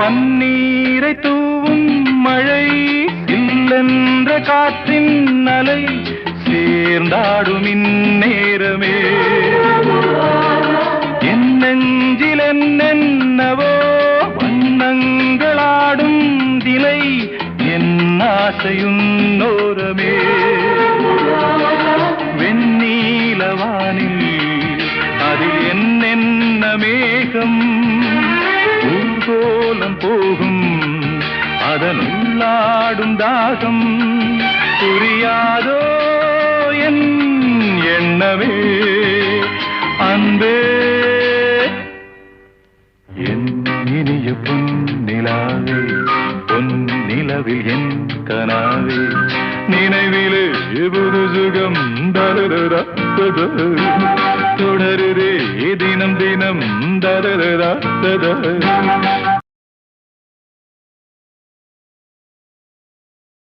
பன்னீரை தூவும் மழை இல்லென்ற காற்றின் அலை சேர்ந்தாடும் இந்நேரமே என் நெஞ்சில் என்னென்னவோ வண்ணங்களாடும் திலை என் ஆசையும் நோரமே வெண்ணீலவானில் அதில் என்னென்ன மேகம் ஊர்கோலம் போகும் அதனுள்ளாடும் தாகம் புரியாதோ என் எண்ணமே அன்பே என் இனிய பொன்னிலாவே பொன்னிலவில் என் கனாவே நினைவிலே புது சுகம் தொடருதே தினம் தினம்